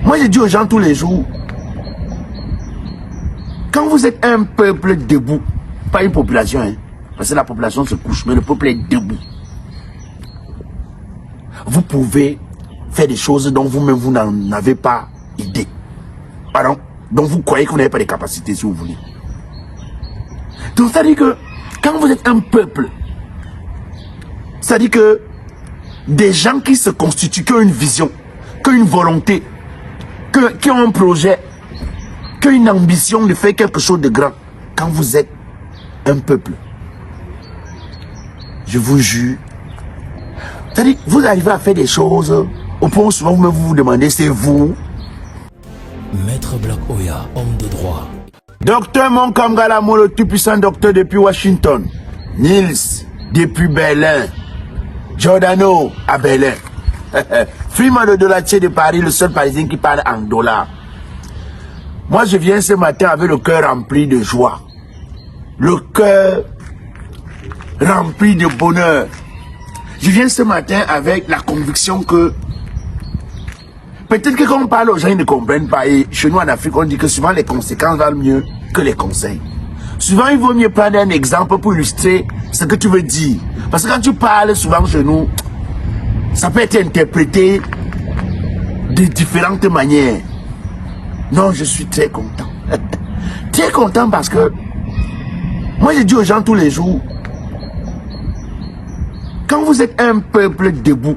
Moi, je dis aux gens tous les jours, quand vous êtes un peuple debout, pas une population, hein, parce que la population se couche, mais le peuple est debout, vous pouvez faire des choses dont vous-même vous n'en avez pas idée. Pardon, dont vous croyez que vous n'avez pas de capacités si vous voulez. Donc ça dit que quand vous êtes un peuple, ça dit que des gens qui se constituent, qui ont une vision, qui ont une volonté, qui ont un projet, qui ont une ambition de faire quelque chose de grand, quand vous êtes un peuple, je vous jure, c'est-à-dire vous arrivez à faire des choses au point où souvent vous vous demandez, c'est vous? Maître Black Oya, homme de droit. Docteur Monkamgalamo, le tout puissant docteur depuis Washington. Nils depuis Berlin. Giordano à Berlin. Freeman de Dolatier de Paris, le seul Parisien qui parle en dollars. Moi, je viens ce matin avec le cœur rempli de joie. Le cœur rempli de bonheur. Je viens ce matin avec la conviction que peut-être que quand on parle aux gens, ils ne comprennent pas. Et chez nous en Afrique, on dit que souvent les conséquences valent mieux que les conseils. Souvent, il vaut mieux prendre un exemple pour illustrer ce que tu veux dire. Parce que quand tu parles souvent chez nous, ça peut être interprété de différentes manières. Non, je suis très content. Très content parce que moi, je dis aux gens tous les jours, quand vous êtes un peuple debout,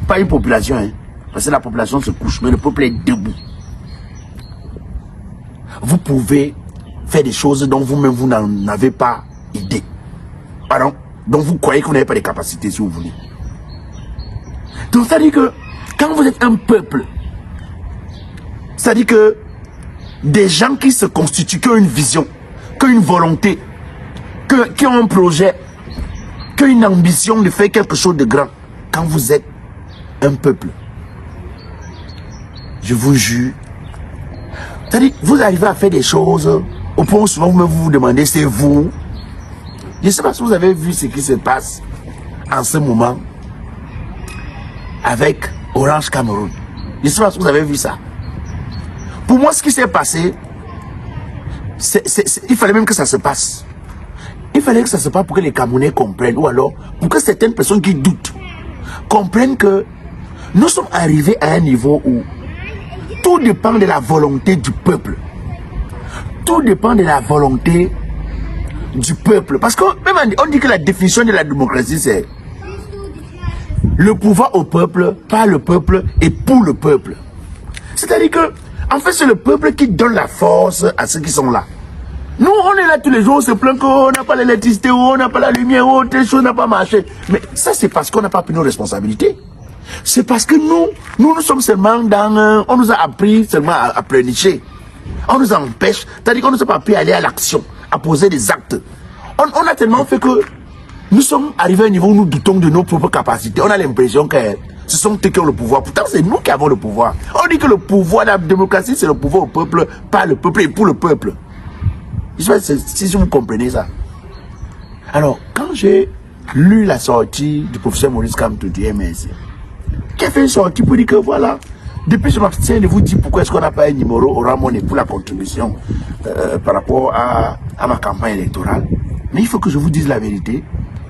pas une population, hein, parce que la population se couche, mais le peuple est debout, vous pouvez faire des choses dont vous-même vous n'en avez pas idée. Pardon, dont vous croyez que vous n'avez pas de capacités si vous voulez. Donc ça dit que quand vous êtes un peuple, ça dit que des gens qui se constituent, qui ont une vision, qui ont une volonté, qui ont un projet, qui ont une ambition de faire quelque chose de grand, quand vous êtes un peuple, je vous jure, c'est-à-dire vous arrivez à faire des choses au point où souvent vous vous demandez, c'est vous? Je ne sais pas si vous avez vu ce qui se passe en ce moment avec Orange Cameroun. Je ne sais pas si vous avez vu ça. Pour moi, ce qui s'est passé, il fallait même que ça se passe. Il fallait que ça se passe pour que les Camerounais comprennent, ou alors pour que certaines personnes qui doutent comprennent que nous sommes arrivés à un niveau où tout dépend de la volonté du peuple. Tout dépend de la volonté du peuple. Parce que même on dit que la définition de la démocratie, c'est le pouvoir au peuple, par le peuple et pour le peuple. C'est-à-dire que, en fait, c'est le peuple qui donne la force à ceux qui sont là. Nous, on est là tous les jours, on se plaint qu'on n'a pas l'électricité, on n'a pas la lumière, ou telle chose n'a pas marché. Mais ça, c'est parce qu'on n'a pas pris nos responsabilités. C'est parce que nous sommes seulement dans... on nous a appris seulement à pleurnicher. On nous empêche, c'est-à-dire qu'on ne nous a pas appris à aller à l'action, à poser des actes. On a tellement fait que nous sommes arrivés à un niveau où nous doutons de nos propres capacités. On a l'impression que ce sont eux qui ont le pouvoir. Pourtant, c'est nous qui avons le pouvoir. On dit que le pouvoir de la démocratie, c'est le pouvoir au peuple, par le peuple et pour le peuple. Je sais pas si vous comprenez ça. Alors, quand j'ai lu la sortie du professeur Maurice Kamto du MSC, qui a fait une sortie pour dire que voilà, depuis je m'abstiens de vous dire pourquoi est-ce qu'on n'a pas un numéro au Ramon pour la contribution par rapport à ma campagne électorale. Mais il faut que je vous dise la vérité.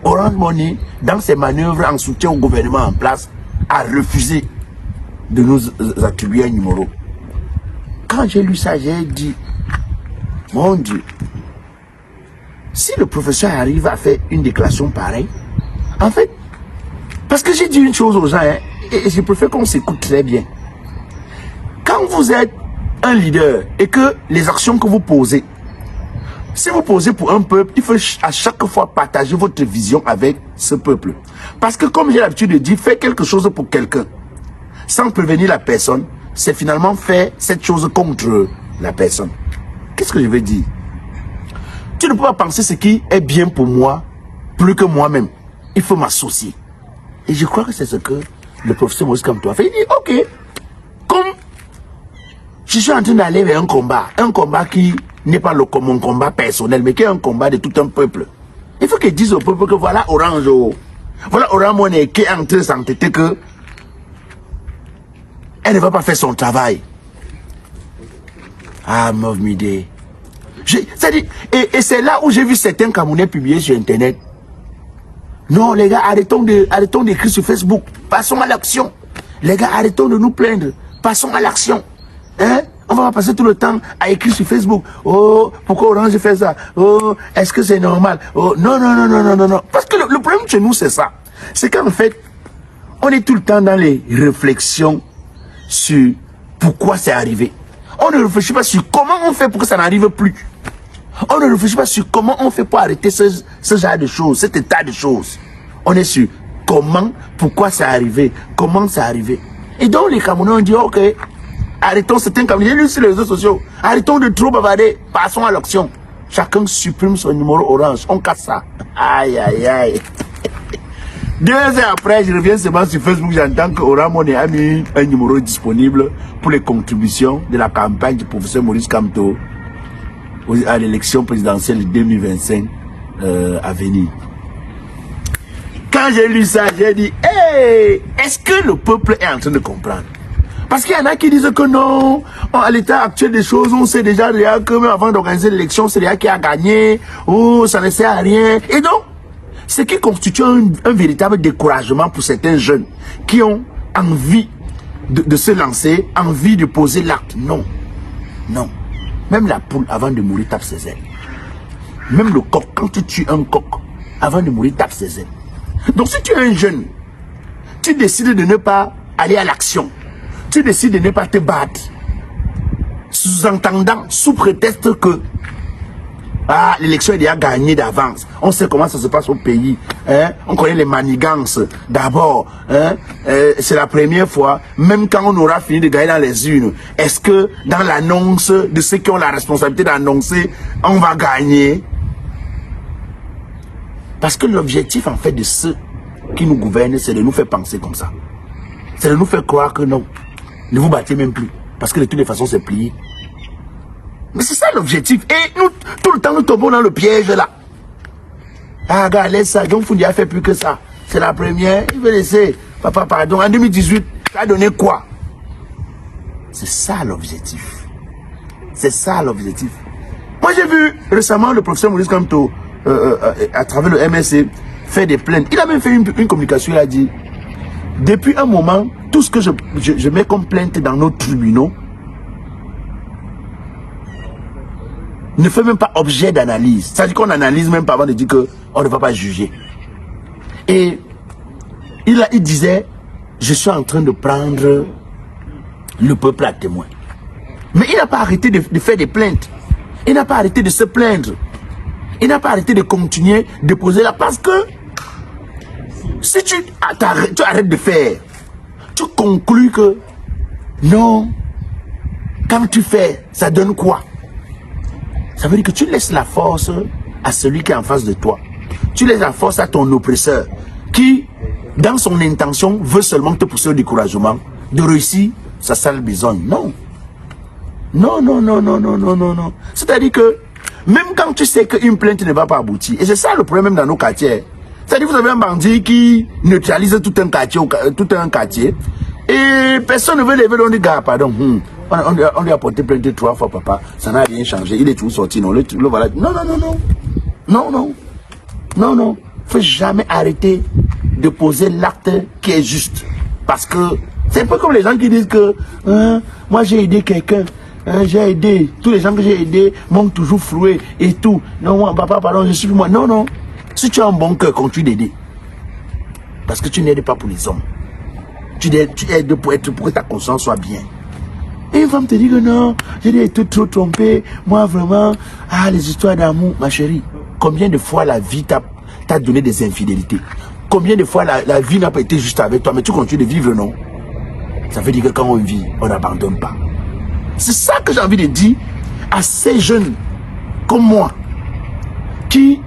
Orange Money, dans ses manœuvres en soutien au gouvernement en place, a refusé de nous attribuer un numéro. Quand j'ai lu ça, j'ai dit, mon Dieu, si le professeur arrive à faire une déclaration pareille, en fait, parce que j'ai dit une chose aux gens, hein, et je préfère qu'on s'écoute très bien. Quand vous êtes un leader et que les actions que vous posez, si vous posez pour un peuple, il faut à chaque fois partager votre vision avec ce peuple. Parce que comme j'ai l'habitude de dire, faire quelque chose pour quelqu'un, sans prévenir la personne, c'est finalement faire cette chose contre la personne. Qu'est-ce que je veux dire? Tu ne peux pas penser ce qui est bien pour moi, plus que moi-même. Il faut m'associer. Et je crois que c'est ce que le professeur Maurice Kamto a fait. Il dit, ok, comme je suis en train d'aller vers un combat qui n'est pas mon combat personnel, mais qui est un combat de tout un peuple. Il faut qu'ils disent au peuple que voilà Orange, voilà Orange Money qui est en train de s'entêter que elle ne va pas faire son travail. Ah, Mauve Midé. Et c'est là où j'ai vu certains Camerounais publier sur Internet. Non, les gars, arrêtons d'écrire sur Facebook. Passons à l'action. Les gars, arrêtons de nous plaindre. Passons à l'action. Hein? On va pas passer tout le temps à écrire sur Facebook. Oh, pourquoi Orange fait ça? Oh, est-ce que c'est normal? Oh, non, non, non, non, non, non, non. Parce que le problème chez nous, c'est ça. C'est qu'en fait, on est tout le temps dans les réflexions sur pourquoi c'est arrivé. On ne réfléchit pas sur comment on fait pour que ça n'arrive plus. On ne réfléchit pas sur comment on fait pour arrêter ce genre de choses, cet état de choses. On est sur comment, pourquoi c'est arrivé, comment c'est arrivé. Et donc les Camerounais ont dit, ok, arrêtons certains Camerounais, j'ai lu sur les réseaux sociaux, arrêtons de trop bavarder, passons à l'action. Chacun supprime son numéro orange, on casse ça. Aïe, aïe, aïe. 2 heures après, je reviens seulement sur Facebook, j'entends que Oramon a mis un numéro disponible pour les contributions de la campagne du professeur Maurice Kamto à l'élection présidentielle de 2025 à venir. Quand j'ai lu ça, j'ai dit, hey, est-ce que le peuple est en train de comprendre? Parce qu'il y en a qui disent que non, à l'état actuel des choses, on sait déjà que même avant d'organiser l'élection, c'est déjà qui a gagné, oh, ça ne sert à rien. Et donc, ce qui constitue un véritable découragement pour certains jeunes qui ont envie de se lancer, envie de poser l'acte. Non, non. Même la poule, avant de mourir, tape ses ailes. Même le coq, quand tu tues un coq, avant de mourir, tape ses ailes. Donc si tu es un jeune, tu décides de ne pas aller à l'action. Tu décides de ne pas te battre. Sous-entendant, sous prétexte que ah, l'élection est déjà gagnée d'avance. On sait comment ça se passe au pays. Hein? On connaît les manigances. D'abord, hein? C'est la première fois, même quand on aura fini de gagner dans les urnes, est-ce que dans l'annonce de ceux qui ont la responsabilité d'annoncer, on va gagner? Parce que l'objectif, en fait, de ceux qui nous gouvernent, c'est de nous faire penser comme ça. C'est de nous faire croire que non, ne vous battez même plus. Parce que de toutes les façons, c'est plié. Mais c'est ça l'objectif. Et nous, tout le temps, nous tombons dans le piège là. Ah, regarde, laisse ça. John Fundi a fait plus que ça. C'est la première. Il veut laisser. Papa, pardon. En 2018, ça a donné quoi? C'est ça l'objectif. C'est ça l'objectif. Moi, j'ai vu récemment le professeur Maurice Kamto, à travers le MSC, faire des plaintes. Il a même fait une communication. Il a dit, depuis un moment, tout ce que je mets comme plainte dans nos tribunaux, ne fait même pas objet d'analyse. C'est-à-dire qu'on n'analyse même pas avant de dire qu'on ne va pas juger. Et il disait, je suis en train de prendre le peuple à témoin. Mais il n'a pas arrêté de faire des plaintes. Il n'a pas arrêté de se plaindre. Il n'a pas arrêté de continuer de poser là. Parce que si tu arrêtes de faire, tu conclus que non, quand tu fais, ça donne quoi? Ça veut dire que tu laisses la force à celui qui est en face de toi. Tu laisses la force à ton oppresseur qui, dans son intention, veut seulement te pousser au découragement, de réussir sa sale besogne. Non. Non, non, non, non, non, non, non, non. C'est-à-dire que, même quand tu sais qu'une plainte ne va pas aboutir, et c'est ça le problème dans nos quartiers. C'est-à-dire que vous avez un bandit qui neutralise tout un quartier, et personne ne veut lever le gars, pardon. On lui a porté plainte 3 fois, papa. Ça n'a rien changé. Il est toujours sorti. Non, le voilà. Non, non, non, non. Non, non. Non, non. Il ne faut jamais arrêter de poser l'acte qui est juste. Parce que c'est un peu comme les gens qui disent que moi j'ai aidé quelqu'un. J'ai aidé. Tous les gens que j'ai aidés m'ont toujours floué et tout. Non, moi, papa, pardon, je suis moi. Non, non. Si tu as un bon cœur, continue d'aider. Parce que tu n'aides pas pour les hommes. Tu aides pour que ta conscience soit bien. Et une femme te dit que non, j'ai été trop trompé. Moi, vraiment, les histoires d'amour, ma chérie. Combien de fois la vie t'a donné des infidélités? Combien de fois la vie n'a pas été juste avec toi, mais tu continues de vivre, non? Ça veut dire que quand on vit, on n'abandonne pas. C'est ça que j'ai envie de dire à ces jeunes comme moi, qui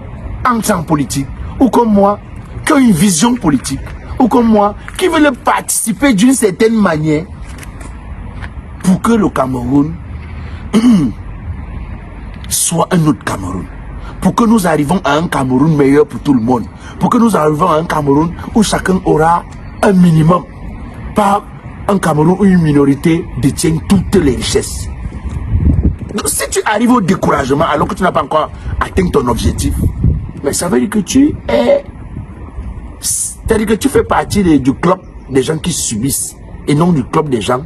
entrent en politique, ou comme moi, qui ont une vision politique, ou comme moi, qui veulent participer d'une certaine manière pour que le Cameroun soit un autre Cameroun. Pour que nous arrivions à un Cameroun meilleur pour tout le monde. Pour que nous arrivions à un Cameroun où chacun aura un minimum. Pas un Cameroun où une minorité détient toutes les richesses. Donc, si tu arrives au découragement alors que tu n'as pas encore atteint ton objectif, mais ça veut dire que tu es... C'est-à-dire que tu fais partie du club des gens qui subissent et non du club des gens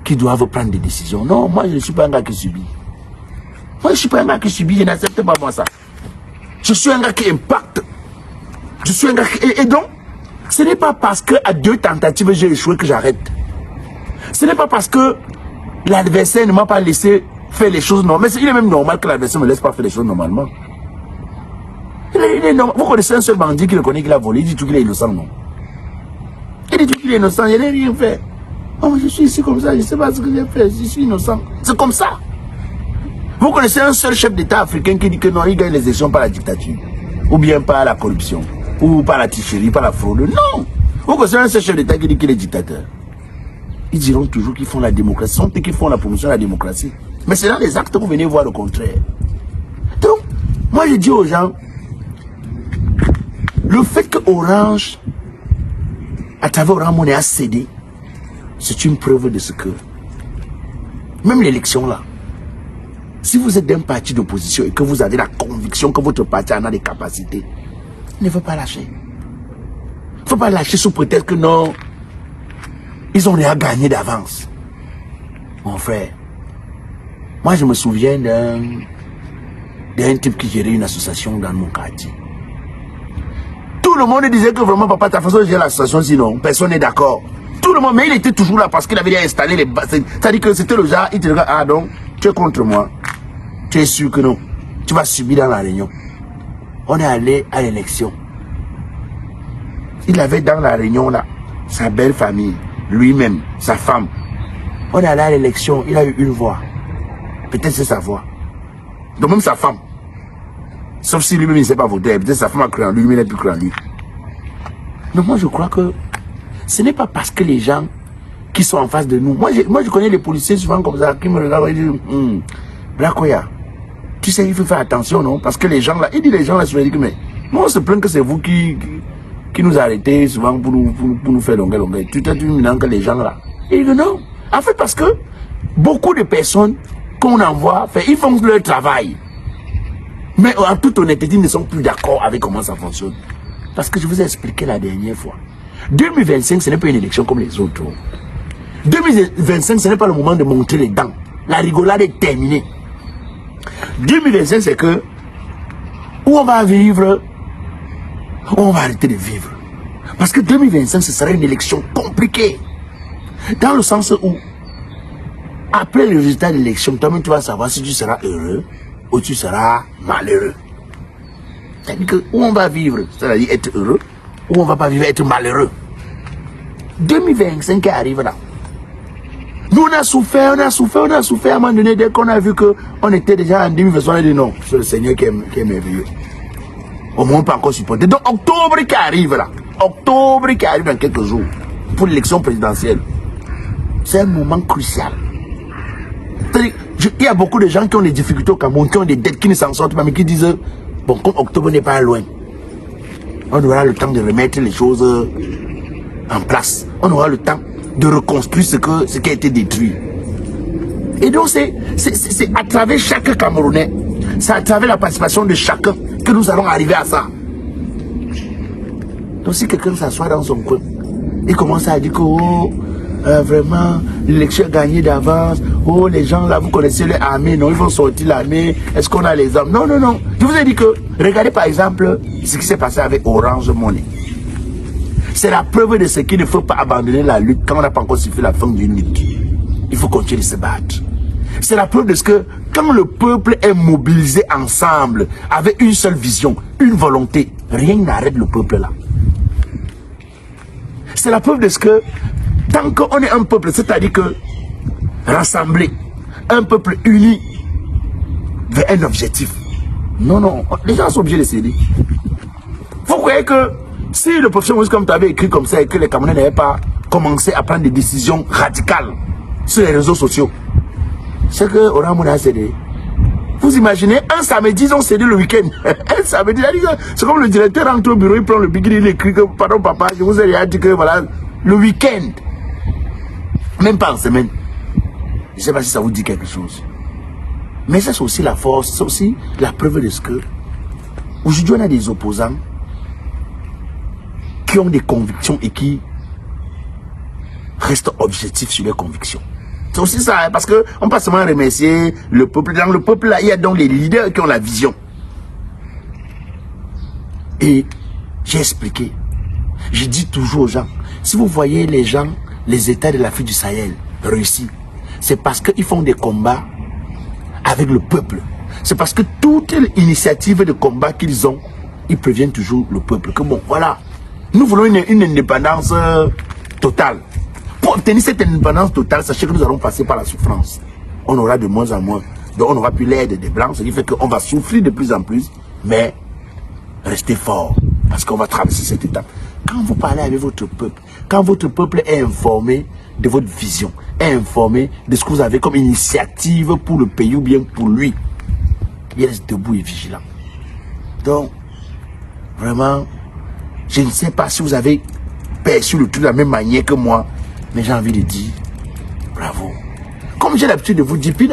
qui doivent prendre des décisions. Non, moi je ne suis pas un gars qui subit. Moi je ne suis pas un gars qui subit, je n'accepte pas moi ça. Je suis un gars qui impacte. Je suis un gars qui... Et donc, ce n'est pas parce qu'à 2 tentatives j'ai échoué que j'arrête. Ce n'est pas parce que l'adversaire ne m'a pas laissé faire les choses normalement. Mais il est même normal que l'adversaire ne me laisse pas faire les choses normalement. Il est normal. Vous connaissez un seul bandit qui le connaît, qu'il a volé, il dit tout qu'il est innocent, non? Il dit tout qu'il est innocent, il n'a rien fait. Oh, je suis ici comme ça, je ne sais pas ce que j'ai fait, je suis innocent. C'est comme ça. Vous connaissez un seul chef d'État africain qui dit que non, il gagne les élections par la dictature, ou bien par la corruption, ou par la tricherie, par la fraude. Non. Vous connaissez un seul chef d'État qui dit qu'il est dictateur. Ils diront toujours qu'ils font la démocratie, ce sont eux qui font la promotion de la démocratie. Mais c'est dans les actes que vous venez voir le contraire. Donc, moi je dis aux gens, le fait que Orange, à travers Orange Money, a cédé, c'est une preuve de ce que, même l'élection là, si vous êtes d'un parti d'opposition et que vous avez la conviction que votre parti en a des capacités, ne faut pas lâcher. Il ne faut pas lâcher sous prétexte que non, ils ont déjà gagné d'avance. Mon frère, moi je me souviens d'un type qui gérait une association dans mon quartier. Tout le monde disait que vraiment, papa, ta façon de gérer l'association, sinon, personne n'est d'accord. Tout le monde, mais il était toujours là parce qu'il avait déjà installé les bases. C'est-à-dire que c'était le genre, il te regarde, ah donc, tu es contre moi. Tu es sûr que non. Tu vas subir dans la réunion. On est allé à l'élection. Il avait dans la réunion là, sa belle famille, lui-même, sa femme. On est allé à l'élection, il a eu une voix. Peut-être c'est sa voix. Donc même sa femme. Sauf si lui-même il ne sait pas voter. Peut-être sa femme a cru en lui, mais il n'a plus cru en lui. Donc moi je crois que ce n'est pas parce que les gens qui sont en face de nous. Moi je connais les policiers souvent comme ça, qui me regardent et disent, Blakoya, tu sais, il faut faire attention, non? Parce que les gens là, il dit les gens là, je dis que mais, moi on se plaint que c'est vous qui nous arrêtez souvent pour nous faire longueur. Tu t'es dit maintenant que les gens là. Et il dit non. En fait, parce que beaucoup de personnes qu'on envoie, ils font leur travail. Mais en toute honnêteté, ils ne sont plus d'accord avec comment ça fonctionne. Parce que je vous ai expliqué la dernière fois. 2025, ce n'est pas une élection comme les autres. 2025, ce n'est pas le moment de montrer les dents. La rigolade est terminée. 2025, c'est que où on va vivre, où on va arrêter de vivre. Parce que 2025, ce sera une élection compliquée. Dans le sens où, après le résultat de l'élection, toi-même tu vas savoir si tu seras heureux ou tu seras malheureux. C'est-à-dire que où on va vivre, c'est-à-dire être heureux, ou on va pas vivre, être malheureux. 2025 qui arrive là. Nous on a souffert à un moment donné, dès qu'on a vu qu'on était déjà en 2023, on a dit non, c'est le Seigneur qui est merveilleux. Au moins on peut encore supporter. Donc octobre qui arrive là, octobre qui arrive dans quelques jours, pour l'élection présidentielle, c'est un moment crucial. Il y a beaucoup de gens qui ont des difficultés au Cameroun, qui ont des dettes, qui ne s'en sortent pas, mais qui disent, bon, comme octobre n'est pas loin, on aura le temps de remettre les choses en place. On aura le temps de reconstruire ce qui a été détruit. Et donc c'est à travers chaque Camerounais, c'est à travers la participation de chacun que nous allons arriver à ça. Donc si quelqu'un s'assoit dans son coin et commence à dire que oh, vraiment l'élection est gagnée d'avance, oh les gens là vous connaissez l'armée, non ils vont sortir l'armée, est-ce qu'on a les armes? Non, non, non. Je vous ai dit que, regardez par exemple ce qui s'est passé avec Orange Money. C'est la preuve de ce qu'il ne faut pas abandonner la lutte quand on n'a pas encore sifflé la fin d'une lutte. Il faut continuer de se battre. C'est la preuve de ce que quand le peuple est mobilisé ensemble, avec une seule vision, une volonté, rien n'arrête le peuple là. C'est la preuve de ce que tant qu'on est un peuple, c'est-à-dire que rassemblé, un peuple uni vers un objectif. Non, non, les gens sont obligés de céder. Vous croyez que si le professeur Moïse, comme tu avais écrit comme ça et que les Camerounais n'avaient pas commencé à prendre des décisions radicales sur les réseaux sociaux, c'est que Orange Money a cédé. Vous imaginez, un samedi, ils ont cédé le week-end. Un samedi, c'est comme le directeur rentre au bureau, il prend le big, il écrit que, pardon papa, je vous ai dit que voilà, le week-end, même pas en semaine. Je ne sais pas si ça vous dit quelque chose. Mais ça, c'est aussi la force, c'est aussi la preuve de ce que aujourd'hui, on a des opposants qui ont des convictions et qui restent objectifs sur leurs convictions. C'est aussi ça, hein, parce qu'on ne peut pas seulement remercier le peuple. Dans le peuple, là, il y a donc les leaders qui ont la vision. Et j'ai expliqué. Je dis toujours aux gens, si vous voyez les gens, les États de l'Afrique du Sahel réussir, c'est parce qu'ils font des combats avec le peuple. C'est parce que toute initiative de combat qu'ils ont, ils préviennent toujours le peuple que bon, voilà, nous voulons une indépendance totale. Pour obtenir cette indépendance totale, sachez que nous allons passer par la souffrance. On aura de moins en moins. Donc on n'aura plus l'aide des Blancs, ce qui fait qu'on va souffrir de plus en plus, mais restez fort, parce qu'on va traverser cette étape. Quand vous parlez avec votre peuple, quand votre peuple est informé de votre vision, est informé de ce que vous avez comme initiative pour le pays ou bien pour lui, il reste debout et vigilant. Donc, vraiment, je ne sais pas si vous avez perçu le truc de la même manière que moi, mais j'ai envie de dire, bravo. Comme j'ai l'habitude de vous dire, puis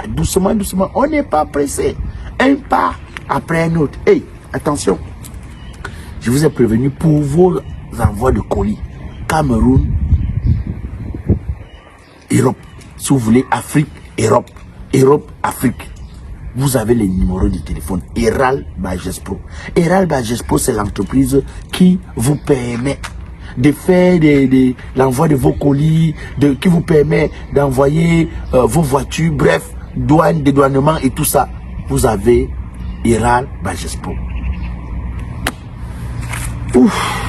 doucement, doucement, on n'est pas pressé. Un pas après un autre. Hey, attention, je vous ai prévenu pour vos envois de colis. Cameroun, Europe. Si vous voulez, Afrique, Europe. Europe, Afrique. Vous avez les numéros de téléphone. Eral Bagespro. Eral Bagespro, c'est l'entreprise qui vous permet de faire l'envoi de vos colis, qui vous permet d'envoyer vos voitures, bref, douane, dédouanement et tout ça. Vous avez Eral Bagespro. Ouf.